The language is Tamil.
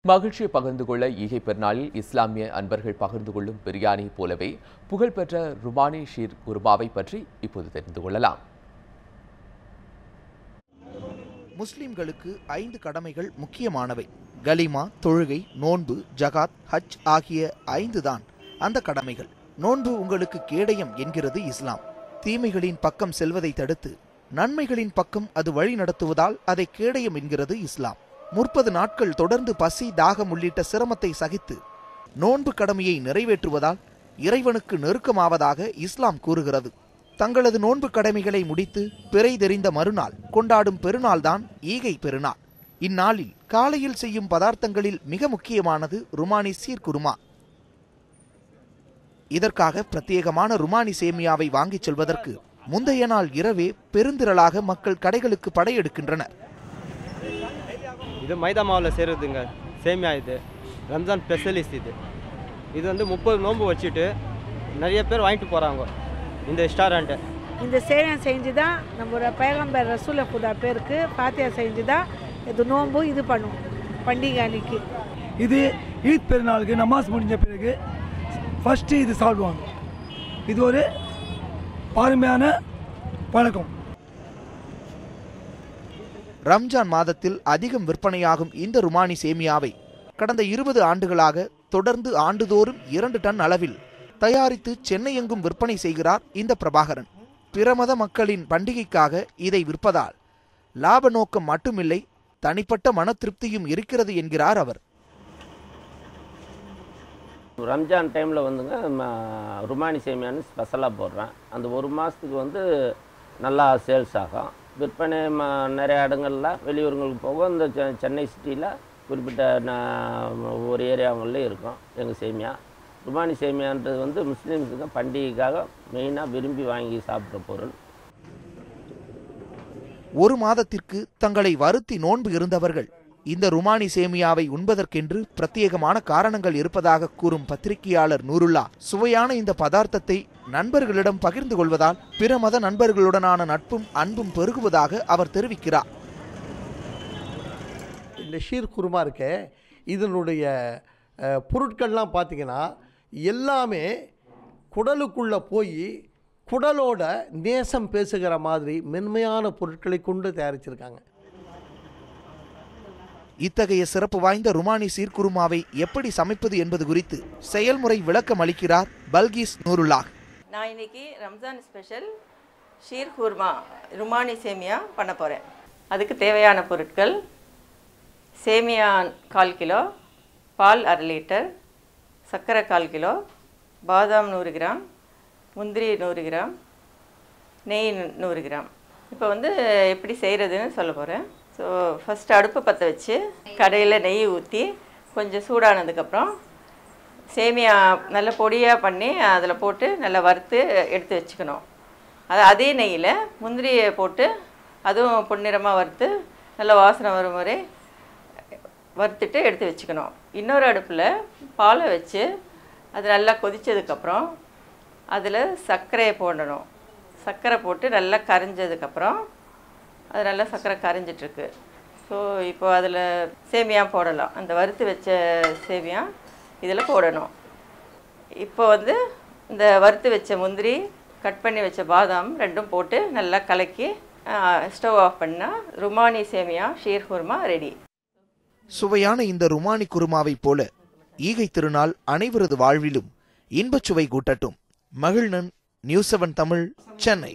மகிழ்ச்சியை பகிர்ந்து கொள்ள ஈகை பெருநாளில் இஸ்லாமிய அன்பர்கள் பகிர்ந்து கொள்ளும் பிரியாணி போலவே புகழ்பெற்ற ருமானி ஷீர் குர்பாவை பற்றி இப்போது தெரிந்து கொள்ளலாம். முஸ்லிம்களுக்கு 5 கடமைகள் முக்கியமானவை. கலிமா, தொழுகை, நோன்பு, ஜகாத், ஹஜ் ஆகிய 5 தான் அந்த கடமைகள். நோன்பு உங்களுக்கு கேடயம் என்கிறது இஸ்லாம். தீமைகளின் பக்கம் செல்வதை தடுத்து நன்மைகளின் பக்கம் அது வழி நடத்துவதால் அதை கேடயம் என்கிறது இஸ்லாம். 30 நாட்கள் தொடர்ந்து பசி, தாகம் உள்ளிட்ட சிரமத்தை சகித்து நோன்பு கடமையை நிறைவேற்றுவதால் இறைவனுக்கு நெருக்கமாவதாக இஸ்லாம் கூறுகிறது. தங்களது நோன்பு கடமைகளை முடித்து பிறை தெரிந்த மறுநாள் கொண்டாடும் பெருநாள்தான் ஈகை பெருநாள். இந்நாளில் காலையில் செய்யும் பதார்த்தங்களில் மிக முக்கியமானது ருமானி சீர் குருமா. இதற்காக பிரத்யேகமான ருமானி சேமியாவை வாங்கிச் செல்வதற்கு முந்தைய நாள் இரவே பெருந்திரளாக மக்கள் கடைகளுக்கு படையெடுக்கின்றனர். இது மைதா மாவில் செய்கிறதுங்க சேமியா. இது ரம்ஜான் ஸ்பெஷலிஸ்ட். இது வந்து 30 நோன்பு வச்சுட்டு நிறைய பேர் வாங்கிட்டு போகிறாங்க இந்த ரெஸ்டாரண்ட்டு. இந்த சேமியா செஞ்சு தான் நம்ம பேகம்பர் ரசூல் குதா பேருக்கு பாத்தியா செஞ்சு தான் இது நோன்பு இது பண்ணுவோம் பண்டிகை அன்னைக்கு. இது ஈத் பெருநாளுக்கு நமாஸ் முடிஞ்ச பிறகு ஃபஸ்ட்டு இது சாப்பிடுவாங்க. இது ஒரு பாரம்பரியமான பழக்கம். ரம்ஜான் மாதத்தில் அதிகம் விற்பனையாகும் இந்த ருமானி சேமியாவை கடந்த 20 ஆண்டுகளாக தொடர்ந்து ஆண்டுதோறும் 2 டன் அளவில் தயாரித்து சென்னை எங்கும் விற்பனை செய்கிறார் இந்த பிரபாகரன். பிற மத மக்களின் பண்டிகைக்காக இதை விற்பதால் லாப நோக்கம் மட்டுமில்லை, தனிப்பட்ட மன திருப்தியும் இருக்கிறது என்கிறார் அவர். ரம்ஜான் டைமில் வந்துங்க ருமானி சேமியான்னு ஸ்பெஷலாக போடுறேன். அந்த 1 மாதத்துக்கு வந்து நல்லா சேல்ஸ் ஆகும். விற்பனை நிறைய இடங்களில் வெளியூருங்களுக்கு போகும். இந்த சென்னை சிட்டியில் குறிப்பிட்ட ஒரு ஏரியாவுங்களில் இருக்கும் எங்கள் சேமியா. ருமானி சேமியான்றது வந்து முஸ்லீம்ஸுக்கு பண்டிகைக்காக மெயினாக விரும்பி வாங்கி சாப்பிட்ற பொருள். 1 மாதத்திற்கு தங்களை வருத்தி நோன்பு இருந்தவர்கள் இந்த ருமானி சேமியாவை உண்பதற்கென்று பிரத்யேகமான காரணங்கள் இருப்பதாக கூறும் பத்திரிகையாளர் நூருல்லா, சுவையான இந்த பதார்த்தத்தை நண்பர்களிடம் பகிர்ந்து கொள்வதால் பிற மத நண்பர்களுடனான நட்பும் அன்பும் பெருகுவதாக அவர் தெரிவிக்கிறார். இந்த ஷீர் குருமா இருக்க இதனுடைய பொருட்கள்லாம் பார்த்தீங்கன்னா எல்லாமே குடலுக்குள்ளே போய் குடலோட நேசம் பேசுகிற மாதிரி மென்மையான பொருட்களை கொண்டு தயாரிச்சிருக்காங்க. இத்தகைய சிறப்பு வாய்ந்த ருமானி சீர்குருமாவை எப்படி சமைப்பது என்பது குறித்து செயல்முறை விளக்கம் அளிக்கிறார் பல்கீஸ் நூருல்லா. நான் இன்னைக்கு ரம்ஜான் ஸ்பெஷல் ஷீர் குர்மா ருமானி சேமியா பண்ண போகிறேன். அதுக்கு தேவையான பொருட்கள்: சேமியா 1/4 கிலோ, பால் 1/2 லிட்டர், சர்க்கரை 1/4 கிலோ, பாதாம் 100 கிராம், முந்திரி 100 கிராம், நெய் 100 கிராம். இப்போ வந்து எப்படி செய்கிறதுன்னு சொல்ல போகிறேன். ஸோ ஃபஸ்ட்டு அடுப்பு பற்ற வச்சு கடையில் நெய் ஊற்றி கொஞ்சம் சூடானதுக்கப்புறம் சேமியா நல்ல பொடியாக பண்ணி அதில் போட்டு நல்லா வறுத்து எடுத்து வச்சுக்கணும். அதே நெய்யில் முந்திரியை போட்டு அதுவும் பொன்னிறமாக வறுத்து நல்லா வாசனை வரும் முறை வறுத்துட்டு எடுத்து வச்சுக்கணும். இன்னொரு அடுப்பில் பாலை வச்சு அது நல்லா கொதித்ததுக்கப்புறம் அதில் சர்க்கரையை போடணும். சர்க்கரை போட்டு நல்லா கரைஞ்சதுக்கப்புறம் அது நல்லா சர்க்கரை கரைஞ்சிட்ருக்கு. ஸோ இப்போ அதில் சேமியா போடலாம். அந்த வறுத்து வச்ச சேமியா இதில் போடணும். இப்போ வந்து இந்த வறுத்து வச்ச முந்திரி, கட் பண்ணி வச்ச பாதாம் 2ம் போட்டு நல்லா கலக்கி ஸ்டவ் ஆஃப் பண்ணால் ருமானி சேமியா ஷீர் குர்மா ரெடி. சுவையான இந்த ருமானி குருமாவை போல ஈகை திருநாள் அனைவரது வாழ்விலும் இன்பச்சுவை கூட்டட்டும். மகிழ்நன், நியூஸ் 7 தமிழ், சென்னை.